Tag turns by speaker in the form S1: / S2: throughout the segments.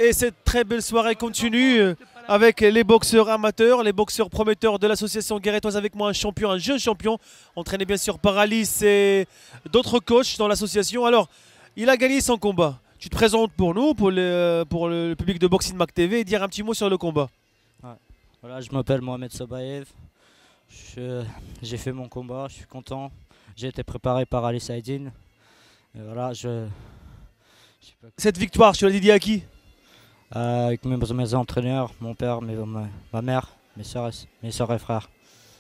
S1: Et cette très belle soirée continue avec les boxeurs amateurs, les boxeurs prometteurs de l'association guérétoise. Avec moi un champion, un jeune champion, entraîné bien sûr par Alice et d'autres coachs dans l'association. Alors, il a gagné son combat. Tu te présentes pour nous, pour le public de Boxing Mag TV, et dire un petit mot sur le combat.
S2: Ouais. Voilà, je m'appelle Mohamed Sobaev. J'ai fait mon combat, je suis content. J'ai été préparé par Ali Saïdine. Et voilà,
S1: Cette victoire, tu l'as dédiée à qui?
S2: avec mes entraîneurs, mon père, ma mère, mes soeurs et frères.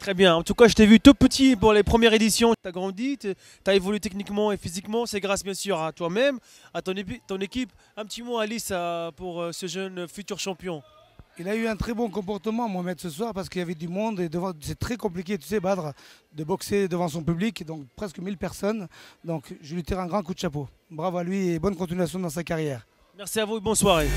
S1: Très bien. En tout cas, je t'ai vu tout petit pour les premières éditions. Tu as grandi, tu as évolué techniquement et physiquement. C'est grâce bien sûr à toi-même, à ton équipe. Un petit mot, Alice, pour ce jeune futur champion.
S3: Il a eu un très bon comportement, Mohamed, ce soir, parce qu'il y avait du monde et c'est très compliqué, tu sais, Badr, de boxer devant son public, donc presque 1000 personnes. Donc je lui tire un grand coup de chapeau. Bravo à lui et bonne continuation dans sa carrière.
S1: Merci à vous et bonne soirée.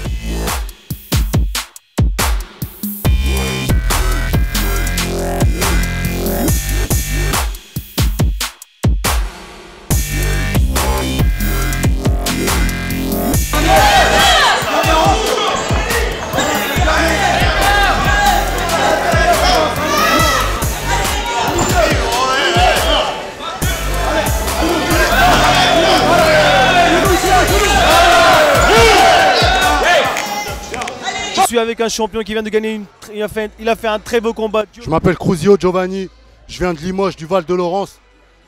S1: Je suis avec un champion qui vient de gagner il a fait un très beau combat.
S4: Je m'appelle Cruzio Giovanni, je viens de Limoges, du Val de Laurence,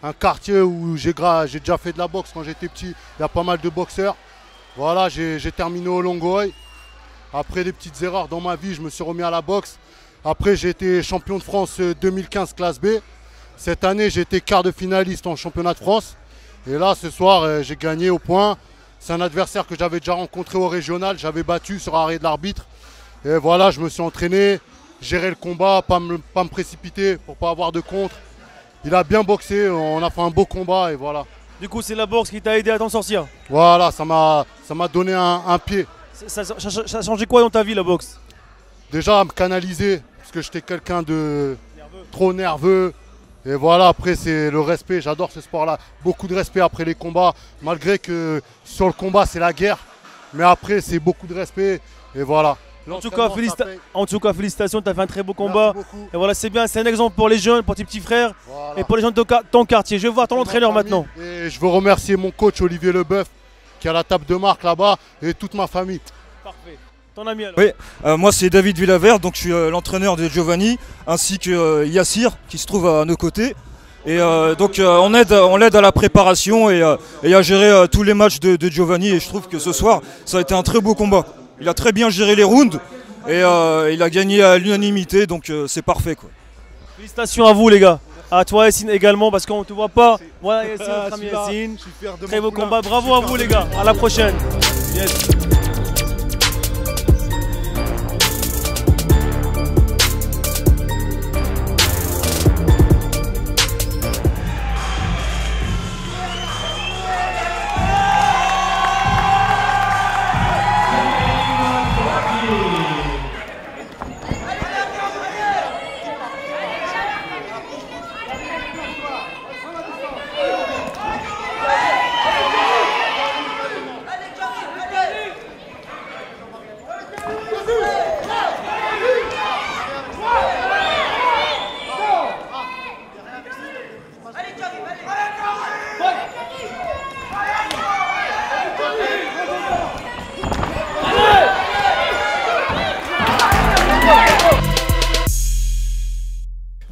S4: un quartier où j'ai déjà fait de la boxe quand j'étais petit. Il y a pas mal de boxeurs. Voilà, j'ai terminé au Longoï. Après des petites erreurs dans ma vie, je me suis remis à la boxe. Après, j'ai été champion de France 2015 classe B. Cette année, j'ai été quart de finaliste en championnat de France. Et là, ce soir, j'ai gagné au point. C'est un adversaire que j'avais déjà rencontré au régional. J'avais battu sur arrêt de l'arbitre. Et voilà, je me suis entraîné, gérer le combat, pas me précipiter pour pas avoir de contre. Il a bien boxé, on a fait un beau combat et voilà.
S1: Du coup, c'est la boxe qui t'a aidé à t'en sortir.
S4: Voilà, ça m'a donné un pied.
S1: Ça a changé quoi dans ta vie, la boxe?
S4: Déjà à me canaliser, parce que j'étais quelqu'un de trop nerveux. Et voilà, après c'est le respect, j'adore ce sport-là. Beaucoup de respect après les combats, malgré que sur le combat c'est la guerre. Mais après c'est beaucoup de respect et voilà.
S1: En tout cas, félicitations, tu as fait un très beau combat. Et voilà, c'est bien, c'est un exemple pour les jeunes, pour tes petits frères et pour les gens de ton quartier. Je vais voir ton entraîneur maintenant.
S4: Et je veux remercier mon coach Olivier Leboeuf qui a la table de marque là-bas et toute ma famille.
S1: Parfait. Ton ami alors?
S5: Oui, moi c'est David Villavert, donc je suis l'entraîneur de Giovanni ainsi que Yassir qui se trouve à nos côtés. Et donc on l'aide à la préparation et à gérer tous les matchs de Giovanni. Et je trouve que ce soir, ça a été un très beau combat. Il a très bien géré les rounds et il a gagné à l'unanimité, donc c'est parfait quoi.
S1: Félicitations à vous les gars, à toi Yassine également parce qu'on ne te voit pas. Voilà Yassine, notre ami Yassine. Très beau combat, bravo à vous les gars, à la prochaine. Yes.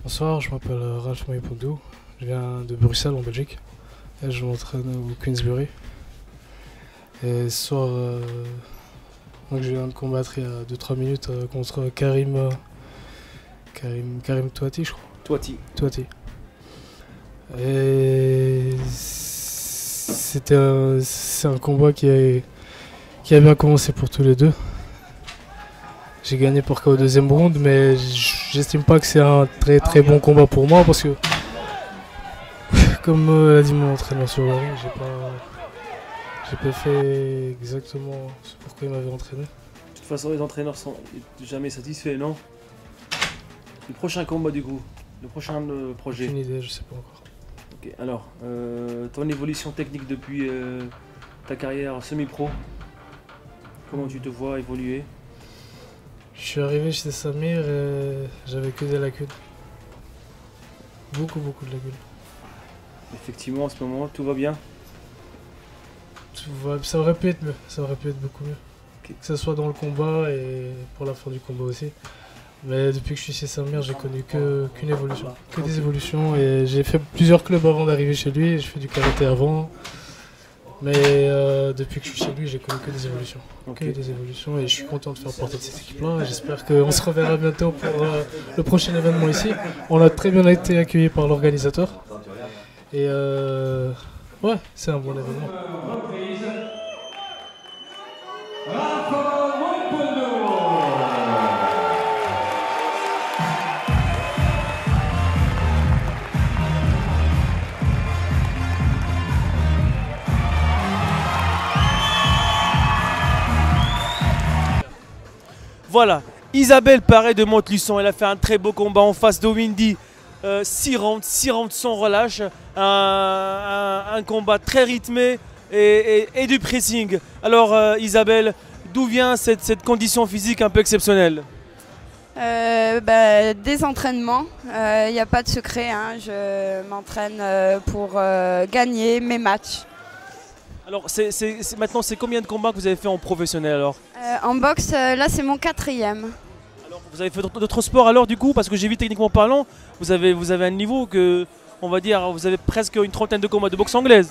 S6: Bonsoir, je m'appelle Ralph Moïpondou, je viens de Bruxelles en Belgique et je m'entraîne au Queensbury. Et ce soir, donc je viens de combattre il y a 2-3 minutes contre Karim Touati, je crois. Touati. Et c'est un combat qui a bien commencé pour tous les deux. J'ai gagné pour KO au deuxième round, mais j'estime pas que c'est un très bon combat pour moi parce que, comme l'a dit mon entraîneur sur le ring, j'ai pas fait exactement ce pourquoi il m'avait entraîné.
S1: De toute façon, les entraîneurs sont jamais satisfaits, non? Le prochain combat du coup, le prochain projet?
S6: Aucune idée, je sais pas encore.
S1: Ok, alors, ton évolution technique depuis ta carrière semi-pro? Comment tu te vois évoluer?
S6: Je suis arrivé chez Samir et j'avais que des lacunes. Beaucoup de lacunes.
S1: Effectivement, en ce moment, tout va bien.
S6: Ça aurait pu être mieux, ça aurait pu être beaucoup mieux.
S1: Okay.
S6: Que ce soit dans le combat et pour la fin du combat aussi. Mais depuis que je suis chez Samir, j'ai connu qu'une évolution, que des évolutions. Et j'ai fait plusieurs clubs avant d'arriver chez lui. J'ai fait du karaté avant. Mais depuis que je suis chez lui, j'ai connu que des évolutions.
S1: Okay.
S6: Que des évolutions. Et je suis content de faire partie de cette équipe-là. J'espère qu'on se reverra bientôt pour le prochain événement ici. On a très bien été accueillis par l'organisateur. Et ouais, c'est un bon événement.
S1: Voilà, Isabelle Paré de Montluçon, elle a fait un très beau combat en face de Windy. 6 rounds sans relâche, un combat très rythmé et du pressing. Alors Isabelle, d'où vient cette condition physique un peu exceptionnelle?
S7: Des entraînements, il n'y a pas de secret, hein. Je m'entraîne pour gagner mes matchs.
S1: Alors maintenant c'est combien de combats que vous avez fait en professionnel alors?
S7: En boxe, là c'est mon 4e.
S1: Alors vous avez fait d'autres sports alors du coup? Parce que j'ai vu techniquement parlant, vous avez un niveau que, on va dire, vous avez presque une trentaine de combats de boxe anglaise.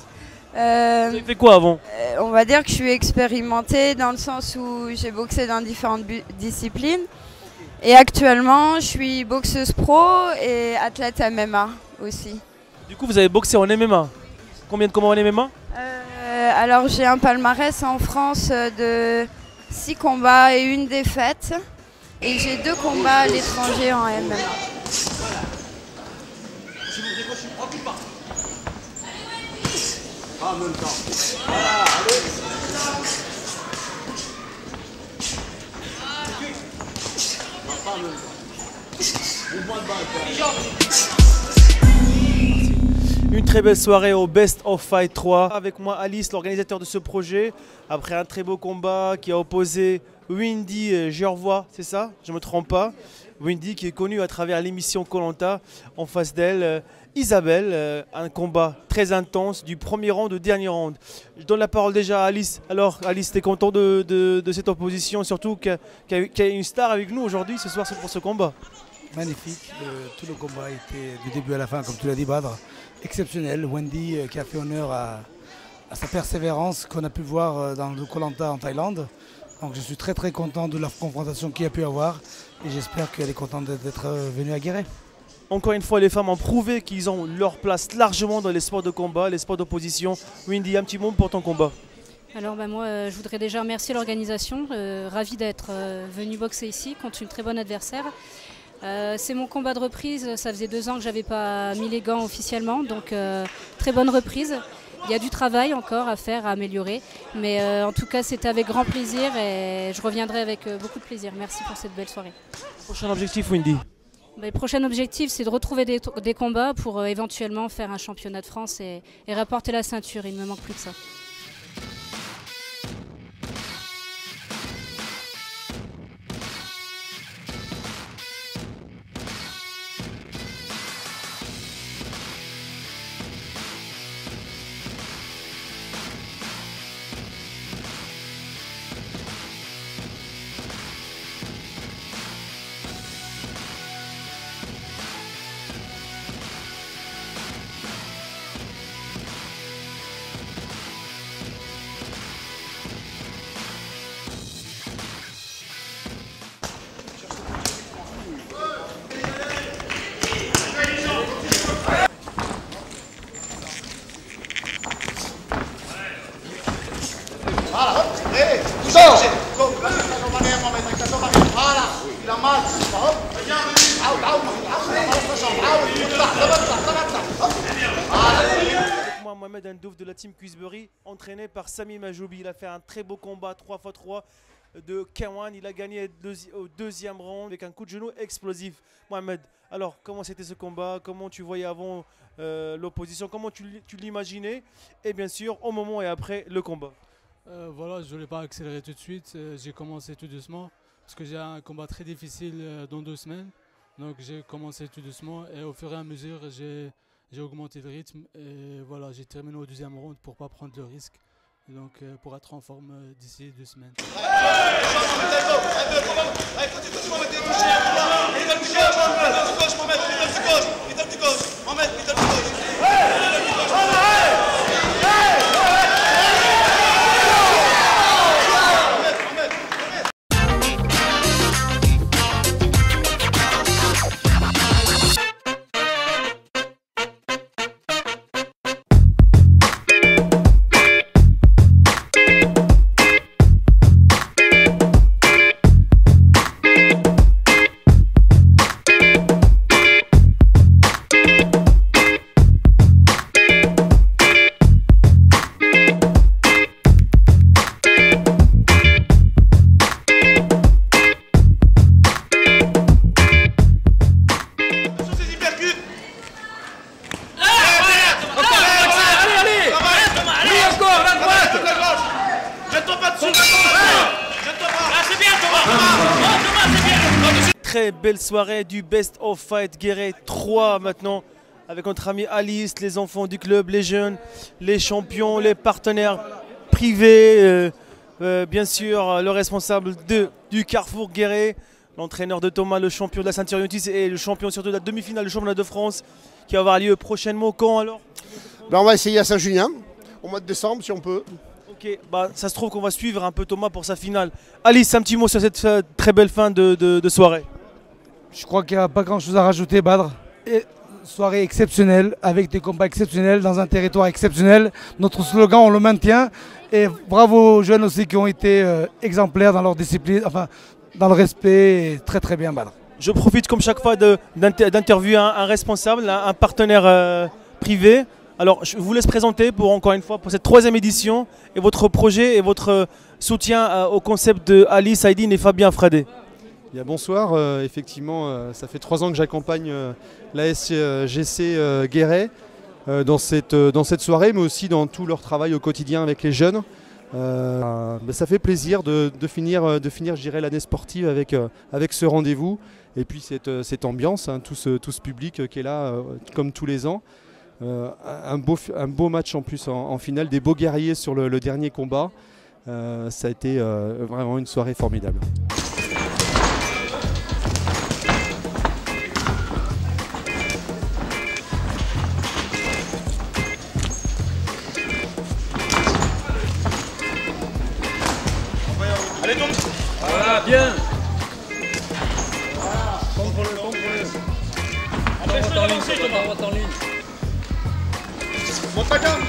S1: Vous avez fait quoi avant?
S7: On va dire que je suis expérimentée dans le sens où j'ai boxé dans différentes disciplines. Et actuellement, je suis boxeuse pro et athlète MMA aussi.
S1: Du coup, vous avez boxé en MMA. Combien de combats en MMA?
S7: Alors, j'ai un palmarès en France de 6 combats et 1 défaite. Et j'ai 2 combats à l'étranger en MMA.
S4: En même temps.
S1: Une très belle soirée au Best of Fight 3. Avec moi Alice, l'organisateur de ce projet. Après un très beau combat qui a opposé Windy Gervois, c'est ça? Je ne me trompe pas. Windy qui est connu à travers l'émission Koh Lanta. En face d'elle, Isabelle. Un combat très intense du premier round au dernier round. Je donne la parole déjà à Alice. Alors Alice, tu es content de cette opposition, surtout qu'il y a une star avec nous aujourd'hui ce soir pour ce combat?
S3: Magnifique, tout le combat était du début à la fin, comme tu l'as dit Badr, exceptionnel. Wendy qui a fait honneur à sa persévérance qu'on a pu voir dans le Koh Lanta en Thaïlande. Donc je suis très content de la confrontation qu'il y a pu avoir et j'espère qu'elle est contente d'être venue à Guéret.
S1: Encore une fois, les femmes ont prouvé qu'ils ont leur place largement dans les sports de combat, les sports d'opposition. Windy, un petit mot pour ton combat.
S8: Alors moi, je voudrais déjà remercier l'organisation, ravie d'être venue boxer ici contre une très bonne adversaire. C'est mon combat de reprise, ça faisait 2 ans que je n'avais pas mis les gants officiellement, donc très bonne reprise. Il y a du travail encore à faire, à améliorer, mais en tout cas c'était avec grand plaisir et je reviendrai avec beaucoup de plaisir. Merci pour cette belle soirée.
S1: Prochain objectif, Windy?
S8: Le prochain objectif, c'est de retrouver des combats pour éventuellement faire un championnat de France et rapporter la ceinture, il ne me manque plus que ça.
S1: Moi, Mohamed Ndouf de la team Queensbury, entraîné par Sami Majoubi. Il a fait un très beau combat 3x3 de K1. Il a gagné au 2e round avec un coup de genou explosif. Mohamed, alors comment c'était ce combat? Comment tu voyais avant l'opposition? Comment tu l'imaginais? Et bien sûr, au moment et après le combat.
S6: Voilà, je ne voulais pas accélérer tout de suite. J'ai commencé tout doucement parce que j'ai un combat très difficile dans 2 semaines. Donc j'ai commencé tout doucement et au fur et à mesure, j'ai augmenté le rythme. Et voilà, j'ai terminé au 2e round pour ne pas prendre le risque. Et donc pour être en forme d'ici 2 semaines.
S1: Très belle soirée du Best of Fight Guéret 3 maintenant avec notre ami Alice, les enfants du club, les jeunes, les champions, les partenaires privés, bien sûr le responsable du Carrefour Guéret, l'entraîneur de Thomas, le champion de la ceinture Yotis et le champion surtout de la demi-finale du championnat de France qui va avoir lieu prochainement. Quand alors?
S9: On va essayer à Saint-Julien au mois de décembre si on peut.
S1: Ok, bah, ça se trouve qu'on va suivre un peu Thomas pour sa finale. Alice, un petit mot sur cette très belle fin de soirée.
S3: Je crois qu'il n'y a pas grand chose à rajouter, Badr. Et soirée exceptionnelle, avec des combats exceptionnels, dans un territoire exceptionnel. Notre slogan, on le maintient. Et bravo aux jeunes aussi qui ont été exemplaires dans leur discipline, enfin dans le respect. Très très bien, Badr.
S1: Je profite comme chaque fois d'interviewer un responsable, un partenaire privé. Alors je vous laisse présenter encore une fois pour cette 3e édition et votre projet et votre soutien au concept de Alice Aydin et Fabien Fradé.
S10: Bien, bonsoir, effectivement ça fait 3 ans que j'accompagne la SGC Guéret dans cette soirée mais aussi dans tout leur travail au quotidien avec les jeunes. Ça fait plaisir de finir je dirais, l'année sportive avec ce rendez-vous et puis cette ambiance, hein, tout ce public qui est là comme tous les ans. Un beau match en plus en finale, des beaux guerriers sur le dernier combat. Ça a été vraiment une soirée formidable.
S11: Allez donc. Voilà, bien. Voilà, contrôle-le. Empêche-le d'avancer, Thomas. Monte ta garde.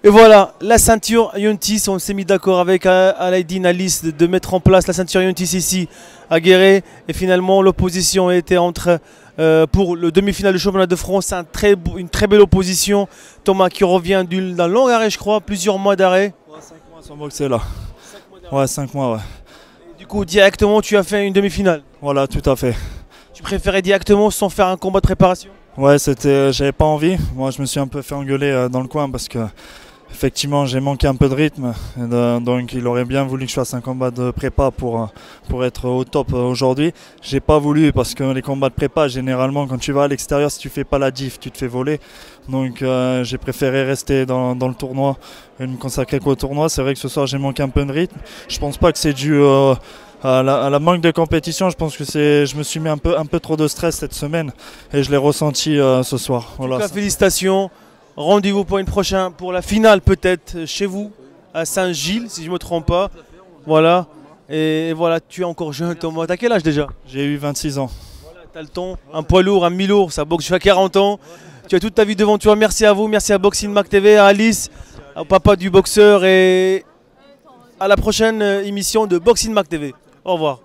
S1: Et voilà, la ceinture Yontis, on s'est mis d'accord avec Alaïdine Alice de mettre en place la ceinture Yontis ici à Guéret. Et finalement, l'opposition était entre, pour le demi-finale du championnat de France, une très belle opposition. Thomas qui revient d'un long arrêt, je crois, plusieurs mois d'arrêt.
S5: Ouais, 5 mois sans boxer là. 5 mois, ouais.
S1: Et du coup, directement, tu as fait une demi-finale.
S5: Voilà, tout à fait.
S1: Tu préférais directement sans faire un combat de préparation?
S5: Ouais, j'avais pas envie. Moi, je me suis un peu fait engueuler dans le coin parce que effectivement, j'ai manqué un peu de rythme. Donc, il aurait bien voulu que je fasse un combat de prépa pour être au top aujourd'hui. J'ai pas voulu parce que les combats de prépa, généralement, quand tu vas à l'extérieur, si tu fais pas la diff, tu te fais voler. Donc, j'ai préféré rester dans le tournoi et me consacrer qu'au tournoi. C'est vrai que ce soir, j'ai manqué un peu de rythme. Je pense pas que c'est dû à la manque de compétition. Je pense que je me suis mis un peu trop de stress cette semaine et je l'ai ressenti ce soir. Voilà.
S1: En tout cas, félicitations. Rendez-vous pour la finale peut-être chez vous à Saint-Gilles si je ne me trompe pas. Voilà. Et voilà, tu es encore jeune Thomas. T'as quel âge déjà?
S5: J'ai eu 26 ans.
S1: Voilà, t'as le temps. Un poids lourd, un mi-lourd, ça boxe jusqu'à 40 ans. Tu as toute ta vie devant toi. Merci à vous, merci à Boxing Mac TV, à Alice, au papa du boxeur et à la prochaine émission de Boxing Mac TV. Au revoir.